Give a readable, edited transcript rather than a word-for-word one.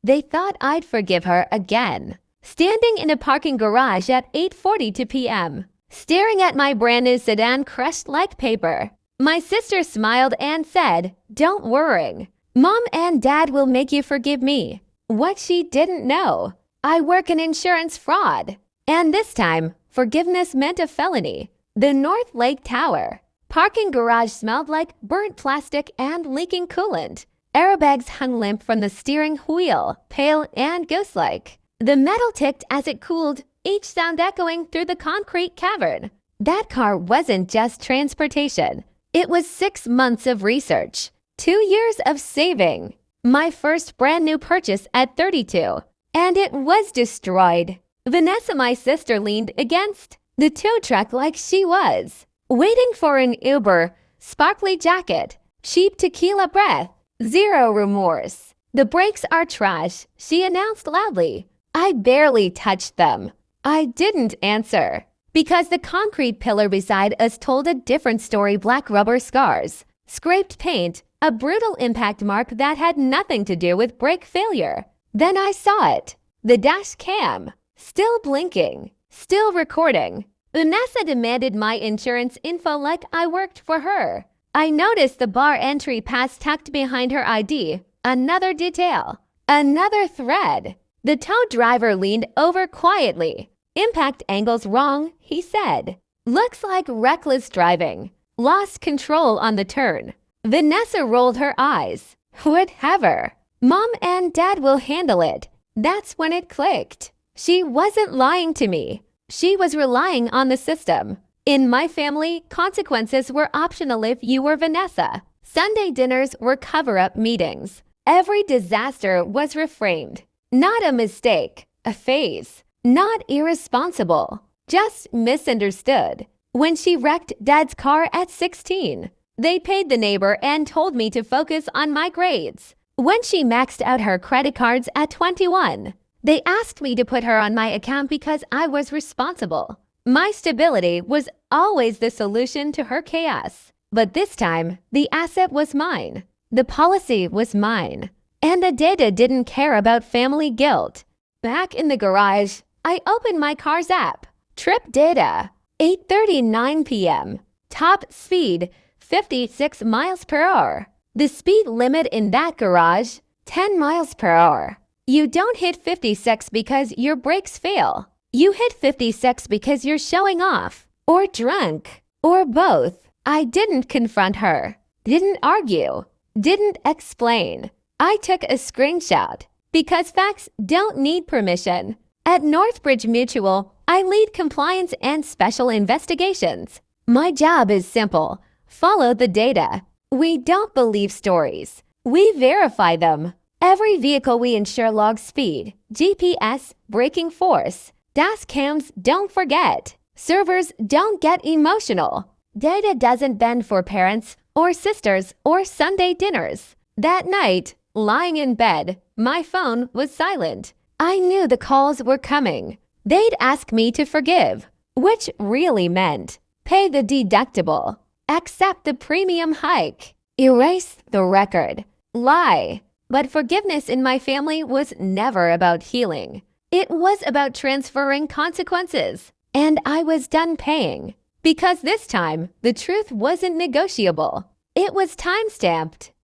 They thought I'd forgive her again. Standing in a parking garage at 8:42 p.m., staring at my brand new sedan crushed like paper, my sister smiled and said, "Don't worry. Mom and Dad will make you forgive me." What she didn't know, I work in insurance fraud. And this time, forgiveness meant a felony. The North Lake Tower. Parking garage smelled like burnt plastic and leaking coolant. Airbags hung limp from the steering wheel, pale and ghost-like. The metal ticked as it cooled, each sound echoing through the concrete cavern. That car wasn't just transportation. It was 6 months of research, 2 years of saving, my first brand new purchase at 32, and it was destroyed. Vanessa, my sister, leaned against the tow truck like she was, waiting for an Uber, sparkly jacket, cheap tequila breath, zero remorse. "The brakes are trash," she announced loudly. I barely touched them. I didn't answer, because the concrete pillar beside us told a different story. Black rubber scars, scraped paint, a brutal impact mark that had nothing to do with brake failure. Then I saw it. The dash cam. Still blinking. Still recording. Vanessa demanded my insurance info like I worked for her. I noticed the bar entry pass tucked behind her ID. Another detail. Another thread. The tow driver leaned over quietly. "Impact angle's wrong," he said. "Looks like reckless driving. Lost control on the turn." Vanessa rolled her eyes. Whatever. "Mom and Dad will handle it." That's when it clicked. She wasn't lying to me. She was relying on the system. In my family, consequences were optional if you were Vanessa. Sunday dinners were cover-up meetings. Every disaster was reframed. Not a mistake, a phase. Not irresponsible, just misunderstood. When she wrecked Dad's car at 16, they paid the neighbor and told me to focus on my grades. When she maxed out her credit cards at 21, they asked me to put her on my account because I was responsible. My stability was always the solution to her chaos. But this time, the asset was mine. The policy was mine. And the data didn't care about family guilt. Back in the garage, I opened my car's app. Trip data, 8:39 p.m. Top speed, 56 miles per hour. The speed limit in that garage, 10 miles per hour. You don't hit 56 because your brakes fail. You hit 56 because you're showing off, or drunk, or both. I didn't confront her, didn't argue, didn't explain. I took a screenshot because facts don't need permission. At Northbridge Mutual, I lead compliance and special investigations. My job is simple. Follow the data. We don't believe stories. We verify them. Every vehicle we insure logs speed, GPS, braking force. Dash cams don't forget. Servers don't get emotional. Data doesn't bend for parents or sisters or Sunday dinners. That night, lying in bed, my phone was silent. I knew the calls were coming. They'd ask me to forgive, which really meant pay the deductible, accept the premium hike, erase the record, lie. But forgiveness in my family was never about healing. It was about transferring consequences. And I was done paying. Because this time, the truth wasn't negotiable. It was time-stamped.